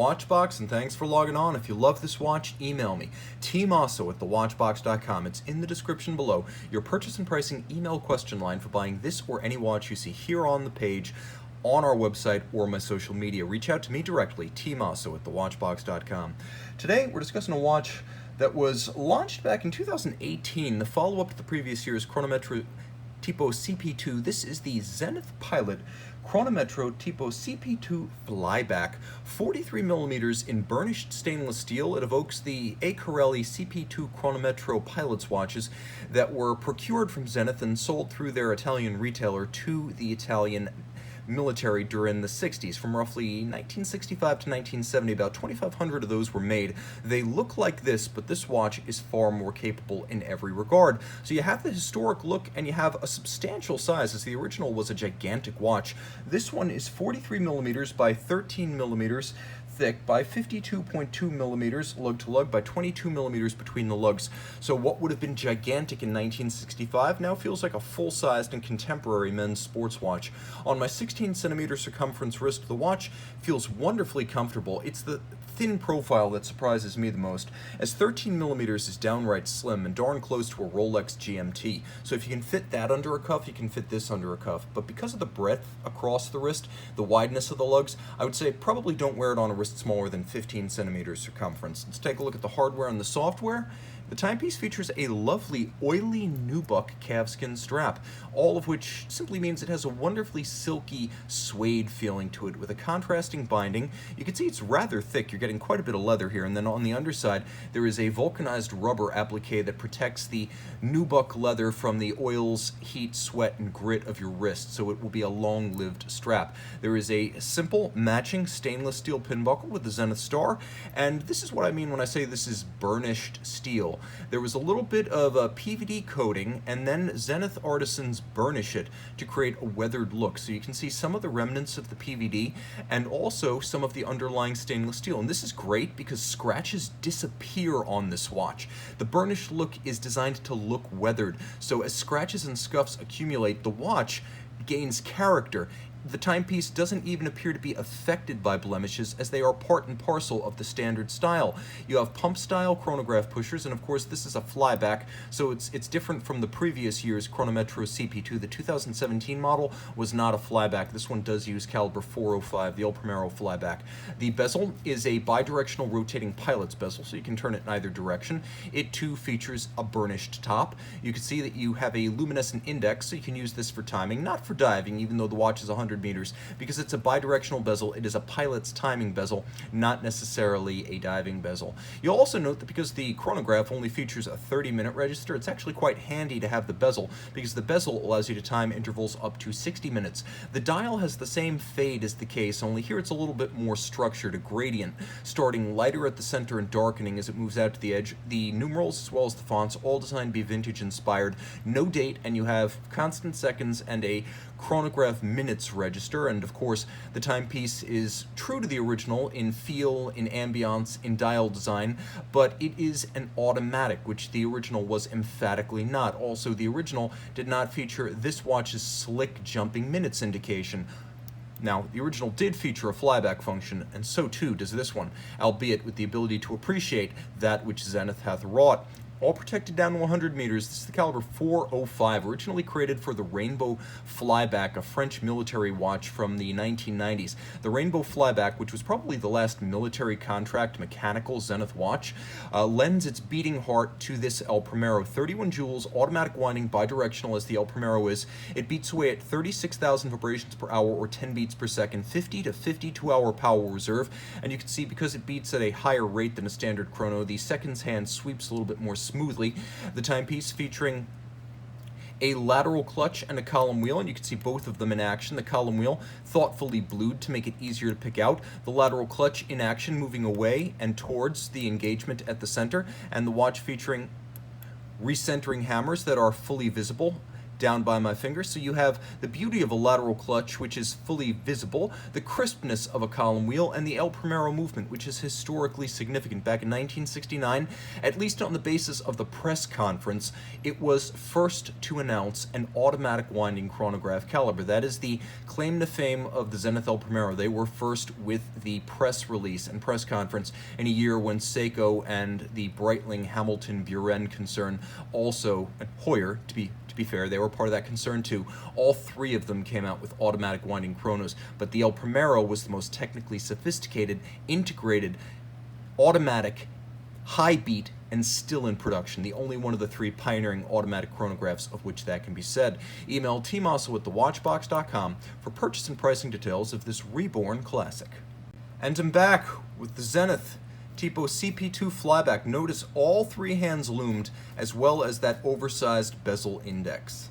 Watchbox, and thanks for logging on. If you love this watch, email me, tmosso@thewatchbox.com. It's in the description below. Your purchase and pricing email question line for buying this or any watch you see here on the page, on our website, or my social media. Reach out to me directly, tmosso@thewatchbox.com. Today, we're discussing a watch that was launched back in 2018, the follow-up to the previous year's Cronometro Tipo CP-2. This is the Zenith Pilot Cronometro Tipo CP-2 Flyback, 43 millimeters in burnished stainless steel. It evokes the Acarelli CP-2 Cronometro Pilot's watches that were procured from Zenith and sold through their Italian retailer to the Italian military during the 60s. From roughly 1965 to 1970, about 2,500 of those were made. They look like this, but this watch is far more capable in every regard. So you have the historic look and you have a substantial size, as the original was a gigantic watch. This one is 43 millimeters by 13 millimeters thick by 52.2 millimeters lug-to-lug by 22 millimeters between the lugs. So what would have been gigantic in 1965 now feels like a full-sized and contemporary men's sports watch. On my 16 centimeter circumference wrist, the watch feels wonderfully comfortable. It's the thin profile that surprises me the most, as 13 millimeters is downright slim and darn close to a Rolex GMT. So if you can fit that under a cuff, you can fit this under a cuff. But because of the breadth across the wrist, the wideness of the lugs, I would say probably don't wear it on a wrist smaller than 15 centimeters circumference. Let's take a look at the hardware and the software. The timepiece features a lovely oily Nubuck calfskin strap, all of which simply means it has a wonderfully silky suede feeling to it with a contrasting binding. You can see it's rather thick. You're getting quite a bit of leather here, and then on the underside there is a vulcanized rubber applique that protects the Nubuck leather from the oils, heat, sweat, and grit of your wrist, so it will be a long-lived strap. There is a simple matching stainless steel pin buckle with the Zenith star, and this is what I mean when I say this is burnished steel. There was a little bit of a PVD coating, and then Zenith artisans burnish it to create a weathered look. So you can see some of the remnants of the PVD and also some of the underlying stainless steel. And this is great because scratches disappear on this watch. The burnished look is designed to look weathered. So as scratches and scuffs accumulate, the watch gains character. The timepiece doesn't even appear to be affected by blemishes, as they are part and parcel of the standard style. You have pump-style chronograph pushers, and of course this is a flyback, so it's different from the previous year's Cronometro CP-2. The 2017 model was not a flyback. This one does use caliber 405, the El Primero flyback. The bezel is a bidirectional rotating pilot's bezel, so you can turn it in either direction. It too features a burnished top. You can see that you have a luminescent index, so you can use this for timing, not for diving, even though the watch is 100 meters. Because it's a bidirectional bezel, it is a pilot's timing bezel, not necessarily a diving bezel. You'll also note that because the chronograph only features a 30-minute register, it's actually quite handy to have the bezel, because the bezel allows you to time intervals up to 60 minutes. The dial has the same fade as the case, only here it's a little bit more structured, a gradient, starting lighter at the center and darkening as it moves out to the edge. The numerals as well as the fonts, all designed to be vintage inspired. No date, and you have constant seconds and a chronograph minutes register, and of course the timepiece is true to the original in feel, in ambiance, in dial design, but it is an automatic, which the original was emphatically not. Also, the original did not feature this watch's slick jumping minutes indication. Now, the original did feature a flyback function, and so too does this one, albeit with the ability to appreciate that which Zenith hath wrought. All protected down to 100 meters. This is the caliber 405, originally created for the Rainbow Flyback, a French military watch from the 1990s. The Rainbow Flyback, which was probably the last military contract mechanical Zenith watch, lends its beating heart to this El Primero. 31 joules, automatic winding, bidirectional as the El Primero is. It beats away at 36,000 vibrations per hour or 10 beats per second, 50 to 52 hour power reserve, and you can see because it beats at a higher rate than a standard chrono, the seconds hand sweeps a little bit more smoothly. The timepiece featuring a lateral clutch and a column wheel, and you can see both of them in action. The column wheel thoughtfully blued to make it easier to pick out. The lateral clutch in action, moving away and towards the engagement at the center, and the watch featuring recentering hammers that are fully visible. down by my finger. So you have the beauty of a lateral clutch, which is fully visible, the crispness of a column wheel, and the El Primero movement, which is historically significant. Back in 1969, at least on the basis of the press conference, it was first to announce an automatic winding chronograph caliber. That is the claim to fame of the Zenith El Primero. They were first with the press release and press conference in a year when Seiko and the Breitling Hamilton Buren concern also, and Hoyer, to be fair, they were part of that concern too. All three of them came out with automatic winding chronos, but the El Primero was the most technically sophisticated, integrated, automatic, high beat, and still in production. The only one of the three pioneering automatic chronographs of which that can be said. Email tmosso@thewatchbox.com for purchase and pricing details of this reborn classic. And I'm back with the Zenith Tipo CP-2 Flyback. Notice all three hands loomed, as well as that oversized bezel index.